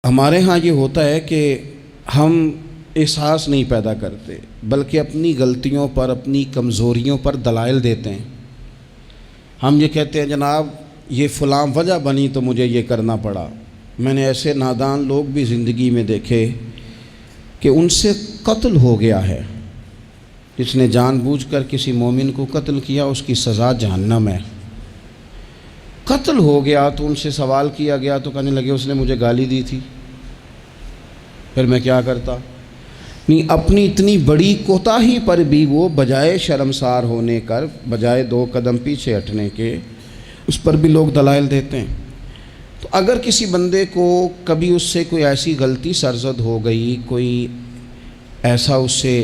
ہمارے ہاں یہ ہوتا ہے کہ ہم احساس نہیں پیدا کرتے، بلکہ اپنی غلطیوں پر، اپنی کمزوریوں پر دلائل دیتے ہیں۔ ہم یہ کہتے ہیں جناب یہ فلاں وجہ بنی تو مجھے یہ کرنا پڑا۔ میں نے ایسے نادان لوگ بھی زندگی میں دیکھے کہ ان سے قتل ہو گیا ہے۔ جس نے جان بوجھ کر کسی مومن کو قتل کیا اس کی سزا جہنم ہے۔ قتل ہو گیا تو ان سے سوال کیا گیا تو کہنے لگے اس نے مجھے گالی دی تھی، پھر میں کیا کرتا؟ نہیں، اپنی اتنی بڑی کوتاہی پر بھی وہ بجائے شرمسار ہونے کر، بجائے 2 قدم پیچھے ہٹنے کے، اس پر بھی لوگ دلائل دیتے ہیں۔ تو اگر کسی بندے کو کبھی اس سے کوئی ایسی غلطی سرزد ہو گئی، کوئی ایسا اس سے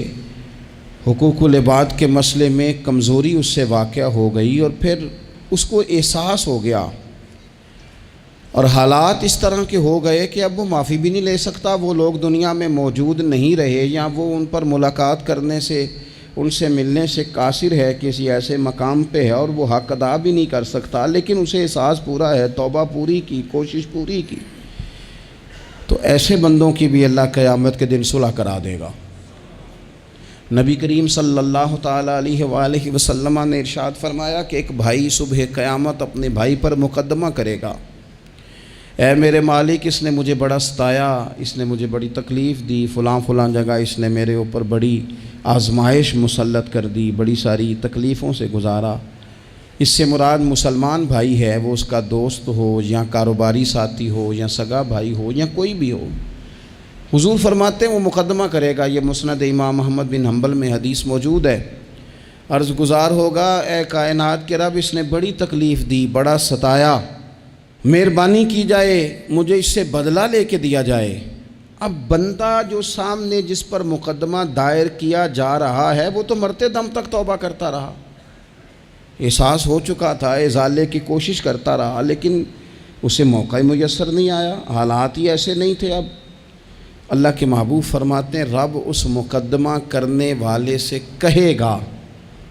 حقوق العباد کے مسئلے میں کمزوری اس سے واقع ہو گئی اور پھر اس کو احساس ہو گیا اور حالات اس طرح کے ہو گئے کہ اب وہ معافی بھی نہیں لے سکتا، وہ لوگ دنیا میں موجود نہیں رہے یا وہ ان پر ملاقات کرنے سے، ان سے ملنے سے قاصر ہے، کسی ایسے مقام پہ ہے اور وہ حق ادا بھی نہیں کر سکتا، لیکن اسے احساس پورا ہے، توبہ پوری کی، کوشش پوری کی، تو ایسے بندوں کی بھی اللہ قیامت کے دن صلح کرا دے گا۔ نبی کریم صلی اللہ تعالیٰ علیہ وآلہ وسلم نے ارشاد فرمایا کہ ایک بھائی صبح قیامت اپنے بھائی پر مقدمہ کرے گا، اے میرے مالک اس نے مجھے بڑا ستایا، اس نے مجھے بڑی تکلیف دی، فلاں فلاں جگہ اس نے میرے اوپر بڑی آزمائش مسلط کر دی، بڑی ساری تکلیفوں سے گزارا۔ اس سے مراد مسلمان بھائی ہے، وہ اس کا دوست ہو یا کاروباری ساتھی ہو یا سگا بھائی ہو یا کوئی بھی ہو۔ حضور فرماتے ہیں وہ مقدمہ کرے گا، یہ مسند امام محمد بن حنبل میں حدیث موجود ہے۔ عرض گزار ہوگا اے کائنات کے رب اس نے بڑی تکلیف دی، بڑا ستایا، مہربانی کی جائے مجھے اس سے بدلہ لے کے دیا جائے۔ اب بندہ جو سامنے جس پر مقدمہ دائر کیا جا رہا ہے وہ تو مرتے دم تک توبہ کرتا رہا، احساس ہو چکا تھا، ازالے کی کوشش کرتا رہا، لیکن اسے موقع میسر نہیں آیا، حالات ہی ایسے نہیں تھے۔ اب اللہ کے محبوب فرماتے ہیں رب اس مقدمہ کرنے والے سے کہے گا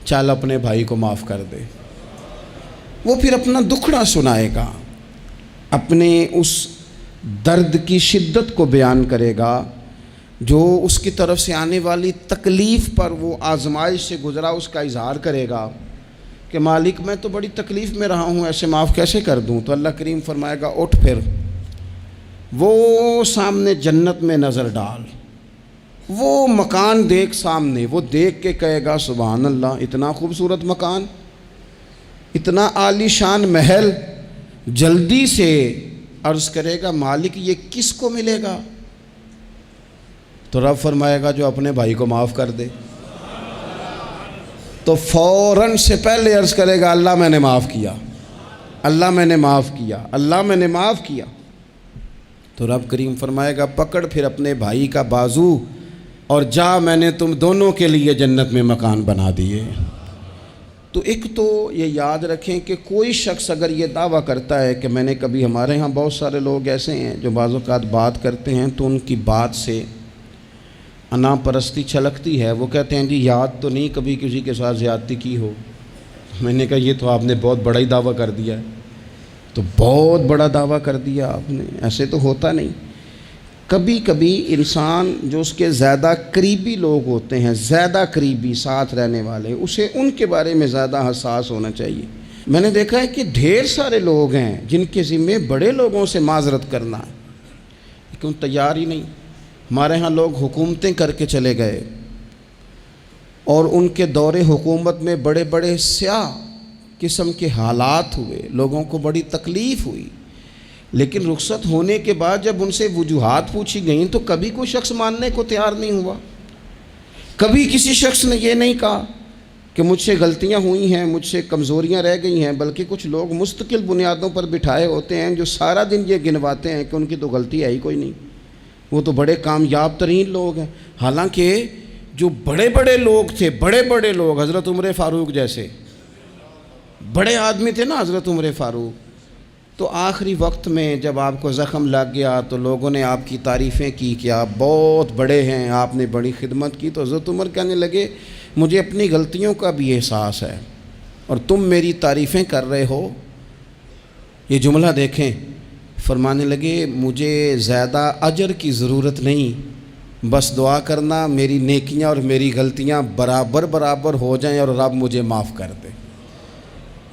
چل اپنے بھائی کو معاف کر دے۔ وہ پھر اپنا دکھڑا سنائے گا، اپنے اس درد کی شدت کو بیان کرے گا جو اس کی طرف سے آنے والی تکلیف پر، وہ آزمائش سے گزرا، اس کا اظہار کرے گا کہ مالک میں تو بڑی تکلیف میں رہا ہوں، ایسے معاف کیسے کر دوں؟ تو اللہ کریم فرمائے گا اٹھ، پھر وہ سامنے جنت میں نظر ڈال، وہ مکان دیکھ سامنے، وہ دیکھ کے کہے گا سبحان اللہ، اتنا خوبصورت مکان، اتنا عالی شان محل، جلدی سے عرض کرے گا مالک یہ کس کو ملے گا؟ تو رب فرمائے گا جو اپنے بھائی کو معاف کر دے۔ تو فوراً سے پہلے عرض کرے گا اللہ میں نے معاف کیا، اللہ میں نے معاف کیا، اللہ میں نے معاف کیا۔ تو رب کریم فرمائے گا پکڑ پھر اپنے بھائی کا بازو اور جا، میں نے تم دونوں کے لیے جنت میں مکان بنا دیے۔ تو ایک تو یہ یاد رکھیں کہ کوئی شخص اگر یہ دعویٰ کرتا ہے کہ میں نے کبھی، ہمارے ہاں بہت سارے لوگ ایسے ہیں جو بعض اوقات بات کرتے ہیں تو ان کی بات سے انا پرستی چھلکتی ہے، وہ کہتے ہیں جی یاد تو نہیں کبھی کسی کے ساتھ زیادتی کی ہو۔ میں نے کہا یہ تو آپ نے بہت بڑا ہی دعویٰ کر دیا ہے، تو بہت بڑا دعویٰ کر دیا آپ نے، ایسے تو ہوتا نہیں۔ کبھی کبھی انسان جو اس کے زیادہ قریبی لوگ ہوتے ہیں، زیادہ قریبی ساتھ رہنے والے، اسے ان کے بارے میں زیادہ حساس ہونا چاہیے۔ میں نے دیکھا ہے کہ ڈھیر سارے لوگ ہیں جن کے ذمے بڑے لوگوں سے معذرت کرنا ہے لیکن تیار ہی نہیں۔ ہمارے ہاں لوگ حکومتیں کر کے چلے گئے اور ان کے دور حکومت میں بڑے بڑے سیاہ قسم کے حالات ہوئے، لوگوں کو بڑی تکلیف ہوئی، لیکن رخصت ہونے کے بعد جب ان سے وجوہات پوچھی گئیں تو کبھی کوئی شخص ماننے کو تیار نہیں ہوا، کبھی کسی شخص نے یہ نہیں کہا کہ مجھ سے غلطیاں ہوئی ہیں، مجھ سے کمزوریاں رہ گئی ہیں، بلکہ کچھ لوگ مستقل بنیادوں پر بٹھائے ہوتے ہیں جو سارا دن یہ گنواتے ہیں کہ ان کی تو غلطی ہے ہی کوئی نہیں، وہ تو بڑے کامیاب ترین لوگ ہیں۔ حالانکہ جو بڑے بڑے لوگ تھے، بڑے بڑے لوگ، حضرت عمر فاروق جیسے بڑے آدمی تھے نا حضرت عمر فاروق، تو آخری وقت میں جب آپ کو زخم لگ گیا تو لوگوں نے آپ کی تعریفیں کی کہ آپ بہت بڑے ہیں، آپ نے بڑی خدمت کی، تو حضرت عمر کہنے لگے مجھے اپنی غلطیوں کا بھی احساس ہے اور تم میری تعریفیں کر رہے ہو۔ یہ جملہ دیکھیں، فرمانے لگے مجھے زیادہ اجر کی ضرورت نہیں، بس دعا کرنا میری نیکیاں اور میری غلطیاں برابر برابر ہو جائیں اور رب مجھے معاف کر دے،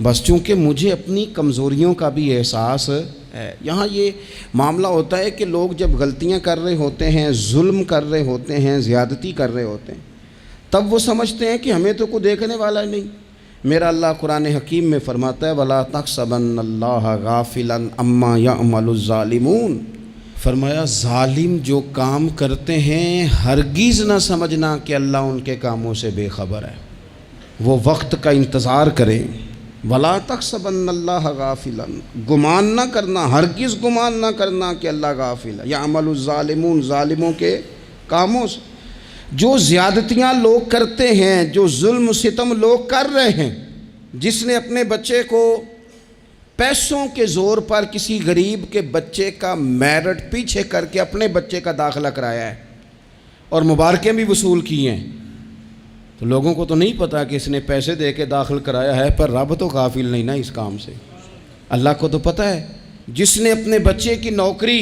بس چونکہ مجھے اپنی کمزوریوں کا بھی احساس ہے۔ یہاں یہ معاملہ ہوتا ہے کہ لوگ جب غلطیاں کر رہے ہوتے ہیں، ظلم کر رہے ہوتے ہیں، زیادتی کر رہے ہوتے ہیں، تب وہ سمجھتے ہیں کہ ہمیں تو کوئی دیکھنے والا نہیں۔ میرا اللہ قرآن حکیم میں فرماتا ہے وَلَا تَحْسَبَنَّ اللَّهَ غَافِلًا عَمَّا يَعْمَلُ الظَّالِمُونَ، فرمایا ظالم جو کام کرتے ہیں ہرگز نہ سمجھنا کہ اللہ ان کے کاموں سے بے خبر ہے، وہ وقت کا انتظار کریں۔ وَلَا تَحْسَبَنَّ اللَّهَ غَافِلًا، گمان نہ کرنا، ہرگز گمان نہ کرنا کہ اللہ غافل ہے، يَعْمَلُ الظَّالِمُونَ، ظالموں کے کاموں سے۔ جو زیادتیاں لوگ کرتے ہیں، جو ظلم و ستم لوگ کر رہے ہیں، جس نے اپنے بچے کو پیسوں کے زور پر کسی غریب کے بچے کا میرٹ پیچھے کر کے اپنے بچے کا داخلہ کرایا ہے اور مبارکیں بھی وصول کی ہیں، تو لوگوں کو تو نہیں پتا کہ اس نے پیسے دے کے داخل کرایا ہے، پر رب تو غافل نہیں نا اس کام سے، اللہ کو تو پتہ ہے۔ جس نے اپنے بچے کی نوکری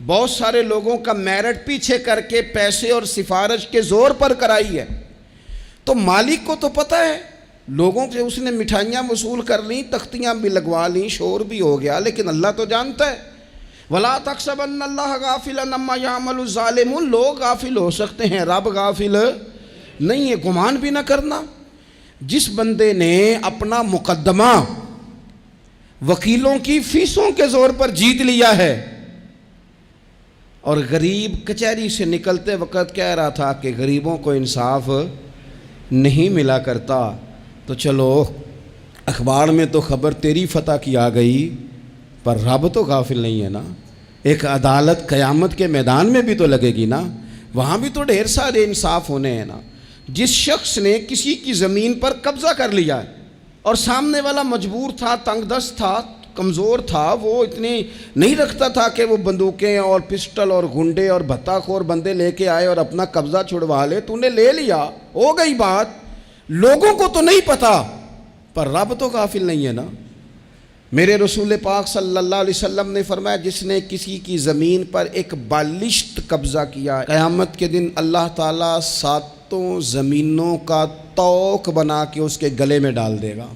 بہت سارے لوگوں کا میرٹ پیچھے کر کے پیسے اور سفارش کے زور پر کرائی ہے، تو مالک کو تو پتہ ہے، لوگوں سے اس نے مٹھائیاں وصول کر لیں، تختیاں بھی لگوا لیں، شور بھی ہو گیا، لیکن اللہ تو جانتا ہے۔ وَلَا تَحْسَبَنَّ اللَّهَ غَافِلًا عَمَّا يَعْمَلُ الظَّالِمُونَ، لوگ غافل ہو سکتے ہیں، رب غافل نہیں ہے، گمان بھی نہ کرنا۔ جس بندے نے اپنا مقدمہ وکیلوں کی فیسوں کے زور پر جیت لیا ہے اور غریب کچہری سے نکلتے وقت کہہ رہا تھا کہ غریبوں کو انصاف نہیں ملا کرتا، تو چلو اخبار میں تو خبر تیری فتح کی آ گئی، پر رب تو غافل نہیں ہے نا۔ ایک عدالت قیامت کے میدان میں بھی تو لگے گی نا، وہاں بھی تو ڈھیر سارے انصاف ہونے ہیں نا۔ جس شخص نے کسی کی زمین پر قبضہ کر لیا ہے اور سامنے والا مجبور تھا، تنگ دست تھا، کمزور تھا، وہ اتنی نہیں رکھتا تھا کہ وہ بندوقیں اور پسٹل اور گنڈے اور بھتہ خور بندے لے کے آئے اور اپنا قبضہ چھڑوا لے، تو نے لے لیا، ہو گئی بات، لوگوں کو تو نہیں پتا، پر رب تو غافل نہیں ہے نا۔ میرے رسول پاک صلی اللہ علیہ وسلم نے فرمایا جس نے کسی کی زمین پر ایک بالشت قبضہ کیا، قیامت کے دن اللہ تعالیٰ ساتوں زمینوں کا توق بنا کے اس کے گلے میں ڈال دے گا،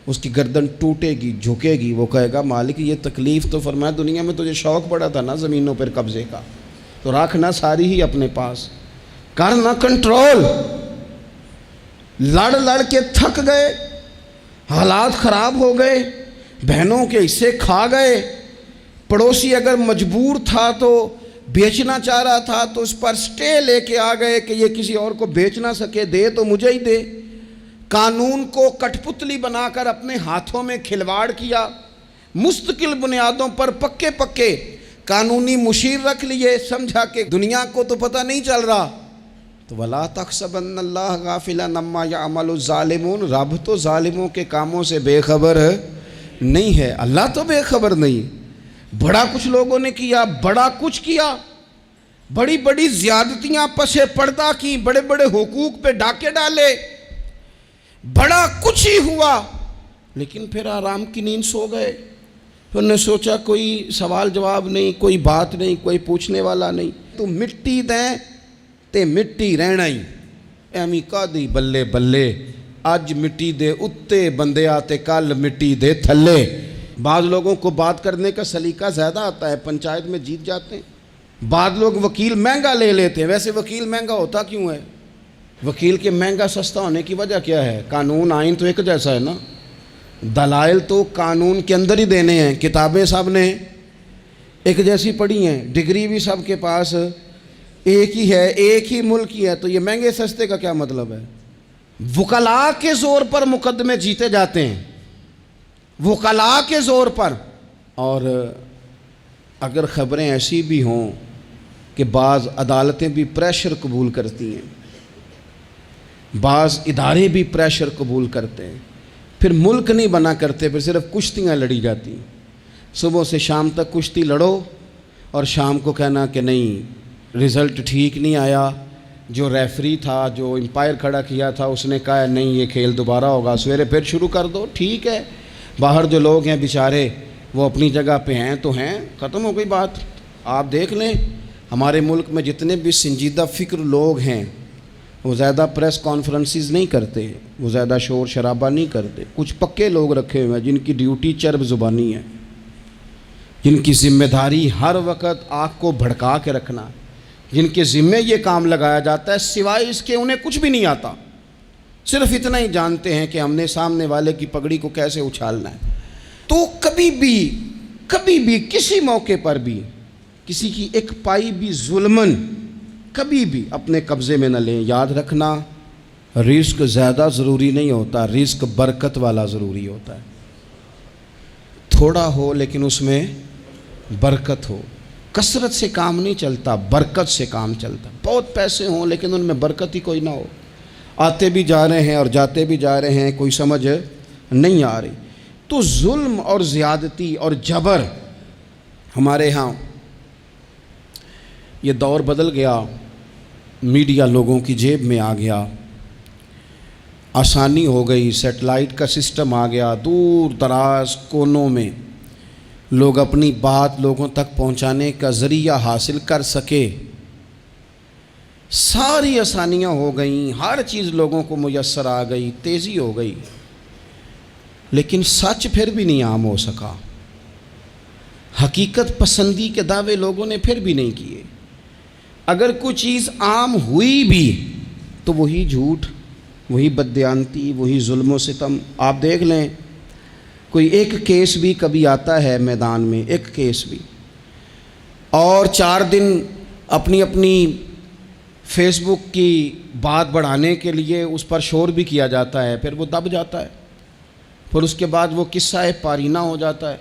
اس کی گردن ٹوٹے گی، جھکے گی، وہ کہے گا مالک یہ تکلیف تو فرمایا دنیا میں تجھے شوق پڑا تھا نا زمینوں پر قبضے کا، تو رکھنا ساری ہی اپنے پاس، کرنا کنٹرول۔ لڑ لڑ کے تھک گئے، حالات خراب ہو گئے، بہنوں کے حصے کھا گئے، پڑوسی اگر مجبور تھا تو بیچنا چاہ رہا تھا تو اس پر سٹے لے کے آ گئے کہ یہ کسی اور کو بیچ نہ سکے، دے تو مجھے ہی دے۔ قانون کو کٹ پتلی بنا کر اپنے ہاتھوں میں کھلواڑ کیا، مستقل بنیادوں پر پکے پکے قانونی مشیر رکھ لیے، سمجھا کہ دنیا کو تو پتہ نہیں چل رہا۔ تو وَلَا تَحْسَبَنَّ اللَّهَ غَافِلًا عَمَّا يَعْمَلُ الظَّالِمُونَ، رب تو ظالموں کے کاموں سے بے خبر نہیں ہے، اللہ تو بے خبر نہیں۔ بڑا کچھ لوگوں نے کیا، بڑا کچھ کیا، بڑی بڑی زیادتیاں پس پردہ کی، بڑے بڑے حقوق پہ ڈاکے ڈالے، بڑا کچھ ہی ہوا، لیکن پھر آرام کی نیند سو گئے۔ پھر نے سوچا کوئی سوال جواب نہیں، کوئی بات نہیں، کوئی پوچھنے والا نہیں، تو مٹی دیں تے مٹی رہنا ہی، ایمی کادی بلے بلے، اج مٹی دے اتے بندے آتے کل مٹی دے تھلے۔ بعض لوگوں کو بات کرنے کا سلیقہ زیادہ آتا ہے، پنچایت میں جیت جاتے ہیں۔ بعض لوگ وکیل مہنگا لے لیتے ہیں، ویسے وکیل مہنگا ہوتا کیوں ہے؟ وکیل کے مہنگا سستا ہونے کی وجہ کیا ہے؟ قانون آئین تو ایک جیسا ہے نا، دلائل تو قانون کے اندر ہی دینے ہیں، کتابیں سب نے ایک جیسی پڑھی ہیں، ڈگری بھی سب کے پاس ایک ہی ہے، ایک ہی ملک ہی ہے، تو یہ مہنگے سستے کا کیا مطلب ہے؟ وکلاء کے زور پر مقدمے جیتے جاتے ہیں، وکلاء کے زور پر۔ اور اگر خبریں ایسی بھی ہوں کہ بعض عدالتیں بھی پریشر قبول کرتی ہیں، بعض ادارے بھی پریشر قبول کرتے ہیں، پھر ملک نہیں بنا کرتے، پھر صرف کشتیاں لڑی جاتی ہیں، صبح سے شام تک کشتی لڑو اور شام کو کہنا کہ نہیں رزلٹ ٹھیک نہیں آیا، جو ریفری تھا، جو امپائر کھڑا کیا تھا، اس نے کہا نہیں یہ کھیل دوبارہ ہوگا، سویرے پھر شروع کر دو۔ ٹھیک ہے، باہر جو لوگ ہیں بیچارے وہ اپنی جگہ پہ ہیں تو ہیں، ختم ہو گئی بات۔ آپ دیکھ لیں ہمارے ملک میں جتنے بھی سنجیدہ فکر لوگ ہیں وہ زیادہ پریس کانفرنسز نہیں کرتے، وہ زیادہ شور شرابہ نہیں کرتے۔ کچھ پکے لوگ رکھے ہوئے ہیں جن کی ڈیوٹی چرب زبانی ہے، جن کی ذمہ داری ہر وقت آنکھ کو بھڑکا کے رکھنا، جن کے ذمے یہ کام لگایا جاتا ہے، سوائے اس کے انہیں کچھ بھی نہیں آتا، صرف اتنا ہی جانتے ہیں کہ ہم نے سامنے والے کی پگڑی کو کیسے اچھالنا ہے۔ تو کبھی بھی کسی موقع پر بھی کسی کی ایک پائی بھی ظلمن کبھی بھی اپنے قبضے میں نہ لیں۔ یاد رکھنا رزق زیادہ ضروری نہیں ہوتا، رزق برکت والا ضروری ہوتا ہے۔ تھوڑا ہو لیکن اس میں برکت ہو۔ کثرت سے کام نہیں چلتا، برکت سے کام چلتا۔ بہت پیسے ہوں لیکن ان میں برکت ہی کوئی نہ ہو، آتے بھی جا رہے ہیں اور جاتے بھی جا رہے ہیں، کوئی سمجھ نہیں آ رہی۔ تو ظلم اور زیادتی اور جبر ہمارے ہاں یہ دور بدل گیا، میڈیا لوگوں کی جیب میں آ گیا، آسانی ہو گئی، سیٹلائٹ کا سسٹم آ گیا، دور دراز کونوں میں لوگ اپنی بات لوگوں تک پہنچانے کا ذریعہ حاصل کر سکے، ساری آسانیاں ہو گئیں، ہر چیز لوگوں کو میسر آ گئی، تیزی ہو گئی، لیکن سچ پھر بھی نہیں عام ہو سکا۔ حقیقت پسندی کے دعوے لوگوں نے پھر بھی نہیں کیے۔ اگر کوئی چیز عام ہوئی بھی تو وہی جھوٹ، وہی بددیانتی، وہی ظلم و ستم۔ آپ دیکھ لیں کوئی ایک کیس بھی کبھی آتا ہے میدان میں، ایک کیس بھی، اور 4 دن اپنی فیس بک کی بات بڑھانے کے لیے اس پر شور بھی کیا جاتا ہے، پھر وہ دب جاتا ہے، پھر اس کے بعد وہ قصہ پارینہ ہو جاتا ہے۔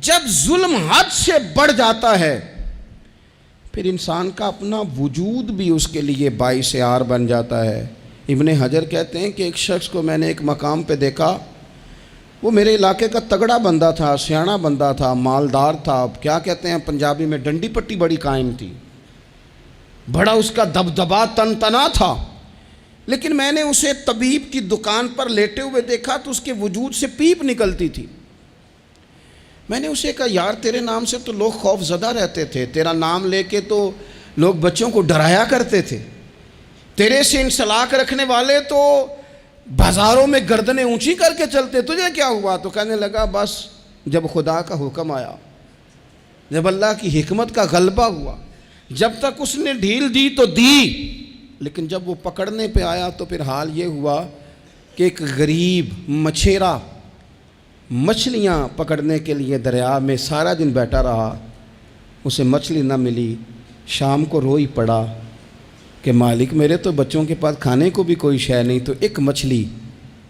جب ظلم حد سے بڑھ جاتا ہے پھر انسان کا اپنا وجود بھی اس کے لیے باعث عار بن جاتا ہے۔ ابن حجر کہتے ہیں کہ ایک شخص کو میں نے ایک مقام پہ دیکھا، وہ میرے علاقے کا تگڑا بندہ تھا، سیاںا بندہ تھا، مالدار تھا، کیا کہتے ہیں پنجابی میں ڈنڈی پٹی بڑی قائم تھی، بڑا اس کا دبدبا تنا تھا، لیکن میں نے اسے طبیب کی دکان پر لیٹے ہوئے دیکھا تو اس کے وجود سے پیپ نکلتی تھی۔ میں نے اسے کہا یار تیرے نام سے تو لوگ خوف زدہ رہتے تھے، تیرا نام لے کے تو لوگ بچوں کو ڈرایا کرتے تھے، تیرے سے انسلاک رکھنے والے تو بازاروں میں گردنیں اونچی کر کے چلتے، تجھے کیا ہوا؟ تو کہنے لگا بس جب خدا کا حکم آیا، جب اللہ کی حکمت کا غلبہ ہوا، جب تک اس نے ڈھیل دی تو دی، لیکن جب وہ پکڑنے پہ آیا تو پھر حال یہ ہوا کہ ایک غریب مچھیرا مچھلیاں پکڑنے کے لیے دریا میں سارا دن بیٹھا رہا، اسے مچھلی نہ ملی، شام کو روئی پڑا کہ مالک میرے تو بچوں کے پاس کھانے کو بھی کوئی شے نہیں۔ تو ایک مچھلی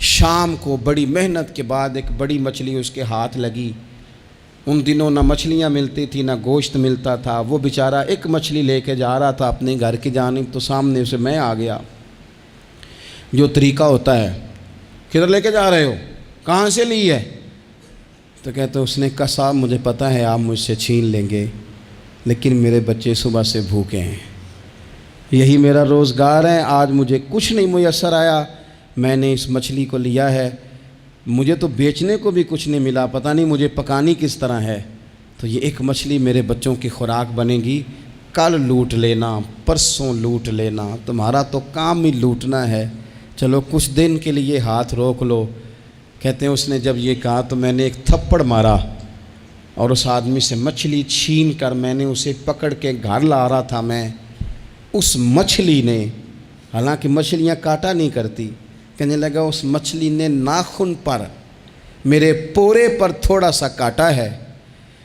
شام کو بڑی محنت کے بعد ایک بڑی مچھلی اس کے ہاتھ لگی۔ ان دنوں نہ مچھلیاں ملتی تھی نہ گوشت ملتا تھا، وہ بیچارہ ایک مچھلی لے کے جا رہا تھا اپنے گھر کی جانب، تو سامنے سے میں آ گیا۔ جو طریقہ ہوتا ہے، کدھر لے کے جا رہے ہو، کہاں سے لی ہے؟ تو کہتے اس نے کہا صاحب مجھے پتہ ہے آپ مجھ سے چھین لیں گے، لیکن میرے بچے صبح سے بھوکے ہیں، یہی میرا روزگار ہے، آج مجھے کچھ نہیں میسر آیا، میں نے اس مچھلی کو لیا ہے، مجھے تو بیچنے کو بھی کچھ نہیں ملا، پتہ نہیں مجھے پکانی کس طرح ہے، تو یہ ایک مچھلی میرے بچوں کی خوراک بنے گی، کل لوٹ لینا، پرسوں لوٹ لینا، تمہارا تو کام ہی لوٹنا ہے، چلو کچھ دن کے لیے ہاتھ روک لو۔ کہتے ہیں اس نے جب یہ کہا تو میں نے ایک تھپڑ مارا اور اس آدمی سے مچھلی چھین کر میں نے اسے پکڑ کے گھر لا رہا تھا میں، اس مچھلی نے، حالانکہ مچھلیاں کاٹا نہیں کرتی، کہنے لگا اس مچھلی نے ناخن پر میرے پورے پر تھوڑا سا کاٹا ہے،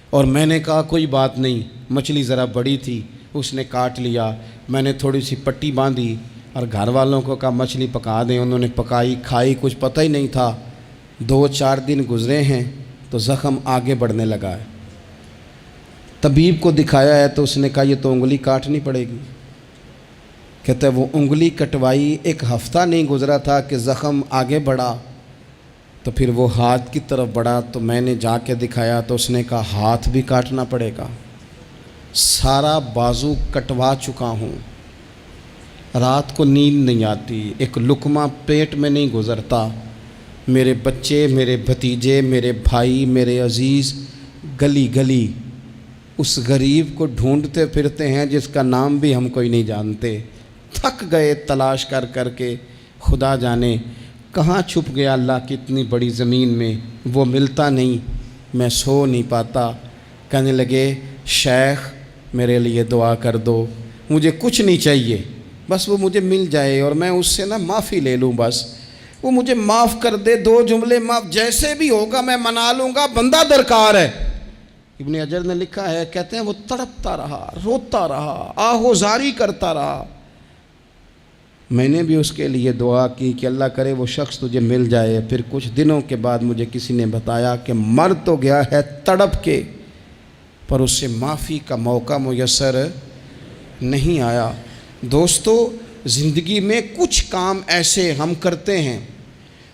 اور میں نے کہا کوئی بات نہیں، مچھلی ذرا بڑی تھی، اس نے کاٹ لیا، میں نے تھوڑی سی پٹی باندھی اور گھر والوں کو کہا مچھلی پکا دیں، انہوں نے پکائی کھائی، کچھ پتہ ہی نہیں تھا۔ 2-4 دن گزرے ہیں تو زخم آگے بڑھنے لگا ہے، طبیب کو دکھایا ہے تو اس نے کہا یہ تو انگلی کاٹنی پڑے گی۔ کہتا ہے وہ انگلی کٹوائی، 1 ہفتہ نہیں گزرا تھا کہ زخم آگے بڑھا، تو پھر وہ ہاتھ کی طرف بڑھا تو میں نے جا کے دکھایا تو اس نے کہا ہاتھ بھی کاٹنا پڑے گا، سارا بازو کٹوا چکا ہوں، رات کو نیند نہیں آتی، ایک لقمہ پیٹ میں نہیں گزرتا، میرے بچے، میرے بھتیجے، میرے بھائی، میرے عزیز گلی گلی اس غریب کو ڈھونڈتے پھرتے ہیں جس کا نام بھی ہم کوئی نہیں جانتے. تھک گئے تلاش کر کر کے، خدا جانے کہاں چھپ گیا اللہ کی اتنی بڑی زمین میں، وہ ملتا نہیں، میں سو نہیں پاتا. کہنے لگے شیخ میرے لیے دعا کر دو، مجھے کچھ نہیں چاہیے، بس وہ مجھے مل جائے اور میں اس سے معافی لے لوں، بس وہ مجھے معاف کر دے، 2 جملے معاف، جیسے بھی ہوگا میں منا لوں گا، بندہ درکار ہے. ابن حجر نے لکھا ہے، کہتے ہیں وہ تڑپتا رہا، روتا رہا، آہوزاری کرتا رہا. میں نے بھی اس کے لیے دعا کی کہ اللہ کرے وہ شخص تجھے مل جائے. پھر کچھ دنوں کے بعد مجھے کسی نے بتایا کہ مر تو گیا ہے تڑپ کے، پر اس سے معافی کا موقع میسر نہیں آیا. دوستو، زندگی میں کچھ کام ایسے ہم کرتے ہیں،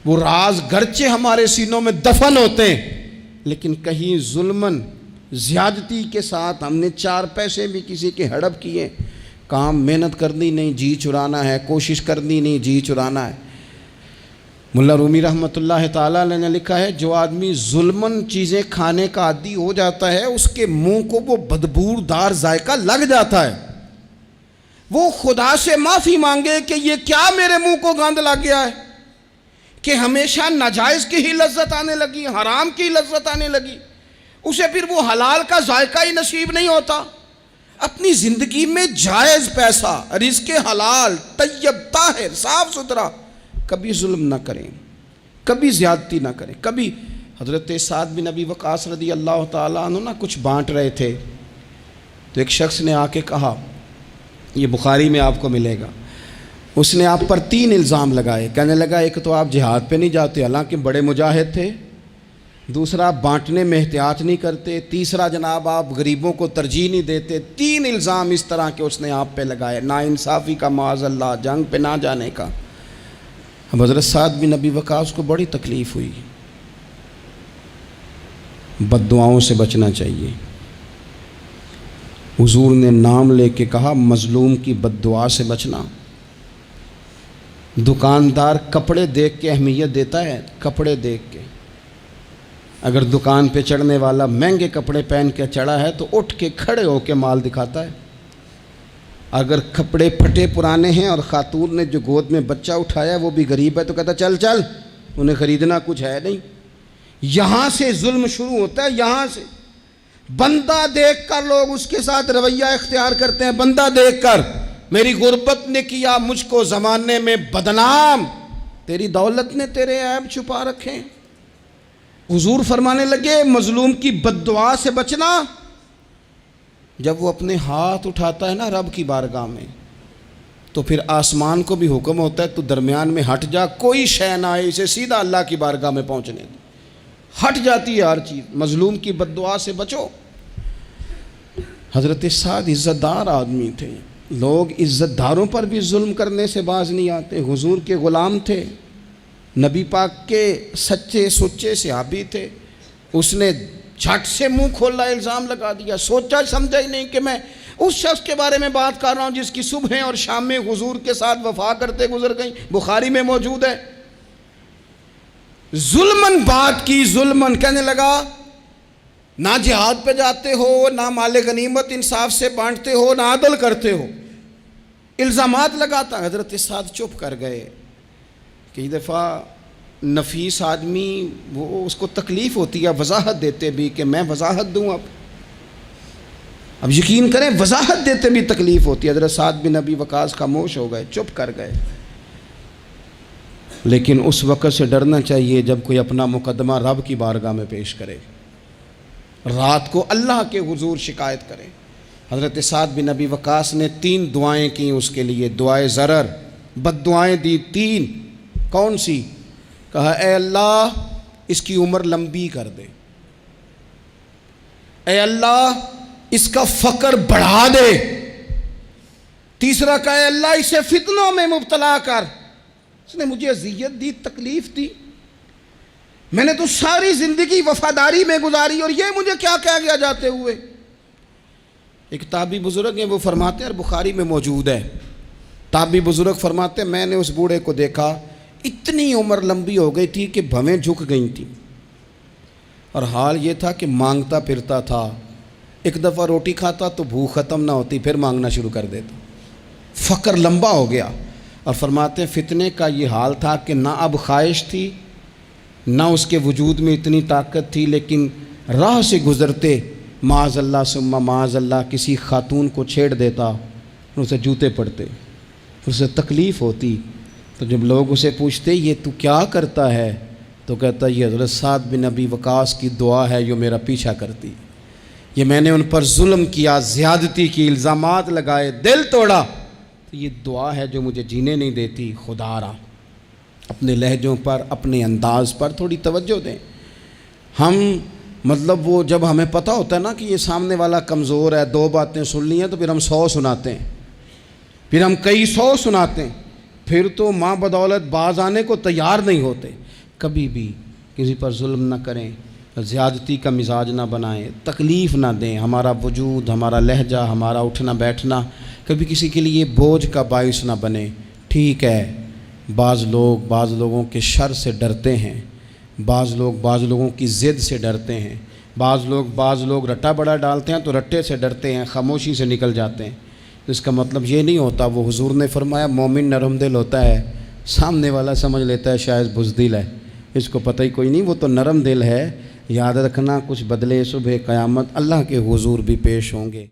وہ راز گرچہ ہمارے سینوں میں دفن ہوتے ہیں، لیکن کہیں ظلماً زیادتی کے ساتھ ہم نے 4 پیسے بھی کسی کے ہڑپ کیے. کام محنت کرنی نہیں، جی چرانا ہے، کوشش کرنی نہیں، جی چرانا ہے. ملا رومی رحمۃ اللہ تعالیٰ علیہ نے لکھا ہے، جو آدمی ظلماً چیزیں کھانے کا عادی ہو جاتا ہے، اس کے منہ کو وہ بدبودار ذائقہ لگ جاتا ہے. وہ خدا سے معافی مانگے کہ یہ کیا میرے منہ کو گند لگ گیا ہے کہ ہمیشہ ناجائز کی ہی لذت آنے لگی، حرام کی لذت آنے لگی، اسے پھر وہ حلال کا ذائقہ ہی نصیب نہیں ہوتا. اپنی زندگی میں جائز پیسہ، رزق حلال، طیب، طاہر، صاف ستھرا، کبھی ظلم نہ کریں، کبھی زیادتی نہ کریں. کبھی حضرت سعد بن ابی وقاص رضی اللہ تعالیٰ عنہ کچھ بانٹ رہے تھے، تو ایک شخص نے آ کے کہا، یہ بخاری میں آپ کو ملے گا، اس نے آپ پر 3 الزام لگائے. کہنے لگا ایک تو آپ جہاد پہ نہیں جاتے حالانکہ بڑے مجاہد تھے، دوسرا آپ بانٹنے میں احتیاط نہیں کرتے، تیسرا جناب آپ غریبوں کو ترجیح نہیں دیتے. 3 الزام اس طرح کے اس نے آپ پہ لگائے، ناانصافی کا، معاذ اللہ، جنگ پہ نہ جانے کا. اب حضرت سعد بن ابی وقاص کو بڑی تکلیف ہوئی. بد دعاؤں سے بچنا چاہیے. حضور نے نام لے کے کہا مظلوم کی بد دعا سے بچنا. دکاندار کپڑے دیکھ کے اہمیت دیتا ہے، کپڑے دیکھ کے. اگر دکان پہ چڑھنے والا مہنگے کپڑے پہن کے چڑھا ہے تو اٹھ کے کھڑے ہو کے مال دکھاتا ہے. اگر کپڑے پھٹے پرانے ہیں اور خاتون نے جو گود میں بچہ اٹھایا وہ بھی غریب ہے تو کہتا چل چل، انہیں خریدنا کچھ ہے نہیں. یہاں سے ظلم شروع ہوتا ہے، یہاں سے. بندہ دیکھ کر لوگ اس کے ساتھ رویہ اختیار کرتے ہیں. بندہ دیکھ کر، میری غربت نے کیا مجھ کو زمانے میں بدنام، تیری دولت نے تیرے عیب چھپا رکھے. حضور فرمانے لگے مظلوم کی بد دعا سے بچنا. جب وہ اپنے ہاتھ اٹھاتا ہے نا رب کی بارگاہ میں، تو پھر آسمان کو بھی حکم ہوتا ہے تو درمیان میں ہٹ جا، کوئی شے نہ آئے اسے سیدھا اللہ کی بارگاہ میں پہنچنے دے. ہٹ جاتی ہے ہر چیز. مظلوم کی بد دعا سے بچو. حضرت سعد عزت دار آدمی تھے، لوگ عزت داروں پر بھی ظلم کرنے سے باز نہیں آتے. حضور کے غلام تھے، نبی پاک کے سچے سچے صحابی تھے. اس نے جھٹ سے منہ کھولا الزام لگا دیا، سوچا سمجھا ہی نہیں کہ میں اس شخص کے بارے میں بات کر رہا ہوں جس کی صبح اور شام میں حضور کے ساتھ وفا کرتے گزر گئیں. بخاری میں موجود ہے. ظلمن بات کی، ظلمن. کہنے لگا نہ جہاد پہ جاتے ہو، نہ مال غنیمت انصاف سے بانٹتے ہو، نہ عدل کرتے ہو. الزامات لگاتا. حضرت سعد چپ کر گئے. کئی دفعہ نفیس آدمی وہ اس کو تکلیف ہوتی ہے وضاحت دیتے بھی کہ میں وضاحت دوں. اب یقین کریں وضاحت دیتے بھی تکلیف ہوتی ہے. حضرت سعد بن ابی وقاص خاموش ہو گئے، چپ کر گئے. لیکن اس وقت سے ڈرنا چاہیے جب کوئی اپنا مقدمہ رب کی بارگاہ میں پیش کرے، رات کو اللہ کے حضور شکایت کرے. حضرت سعد بن ابی وقاص نے 3 دعائیں کی اس کے لیے. دعائے ضرر، بد دعائیں دی 3. کون سی؟ کہا اے اللہ اس کی عمر لمبی کر دے، اے اللہ اس کا فقر بڑھا دے. تیسرا کہا اے اللہ اسے فتنوں میں مبتلا کر. اس نے مجھے اذیت دی، تکلیف دی، میں نے تو ساری زندگی وفاداری میں گزاری اور یہ مجھے کیا کہہ گیا جاتے ہوئے. ایک تابعی بزرگ ہیں، وہ فرماتے ہیں اور بخاری میں موجود ہے. تابعی بزرگ فرماتے ہیں میں نے اس بوڑھے کو دیکھا، اتنی عمر لمبی ہو گئی تھی کہ بھویں جھک گئی تھیں. اور حال یہ تھا کہ مانگتا پھرتا تھا، ایک دفعہ روٹی کھاتا تو بھوک ختم نہ ہوتی، پھر مانگنا شروع کر دیتا، فقر لمبا ہو گیا۔ اور فرماتے ہیں فتنے کا یہ حال تھا کہ نہ اب خواہش تھی، نہ اس کے وجود میں اتنی طاقت تھی، لیکن راہ سے گزرتے معاذ اللہ ثم معاذ اللہ کسی خاتون کو چھیڑ دیتا، اسے جوتے پڑتے، اسے تکلیف ہوتی۔ تو جب لوگ اسے پوچھتے یہ تو کیا کرتا ہے، تو کہتا یہ حضرت سعد بن ابی وقاص کی دعا ہے جو میرا پیچھا کرتی، یہ میں نے ان پر ظلم کیا، زیادتی کی، الزامات لگائے، دل توڑا، تو یہ دعا ہے جو مجھے جینے نہیں دیتی۔ خدا را اپنے لہجوں پر، اپنے انداز پر تھوڑی توجہ دیں۔ ہم مطلب وہ جب ہمیں پتہ ہوتا ہے نا کہ یہ سامنے والا کمزور ہے، دو باتیں سن لی ہیں، تو پھر ہم 100 سناتے ہیں، پھر ہم کئی 100 سناتے ہیں، پھر تو ماں بدولت باز آنے کو تیار نہیں ہوتے۔ کبھی بھی کسی پر ظلم نہ کریں، زیادتی کا مزاج نہ بنائیں، تکلیف نہ دیں، ہمارا وجود، ہمارا لہجہ، ہمارا اٹھنا بیٹھنا کبھی کسی کے لیے بوجھ کا باعث نہ بنے۔ ٹھیک ہے، بعض لوگوں کے شر سے ڈرتے ہیں، بعض لوگوں کی ضد سے ڈرتے ہیں، بعض لوگ رٹا بڑا ڈالتے ہیں تو رٹے سے ڈرتے ہیں، خاموشی سے نکل جاتے ہیں۔ تو اس کا مطلب یہ نہیں ہوتا، وہ حضور نے فرمایا مومن نرم دل ہوتا ہے، سامنے والا سمجھ لیتا ہے شاید بزدل ہے، اس کو پتہ ہی کوئی نہیں، وہ تو نرم دل ہے۔ یاد رکھنا کچھ بدلے صبح قیامت اللہ کے حضور بھی پیش ہوں گے۔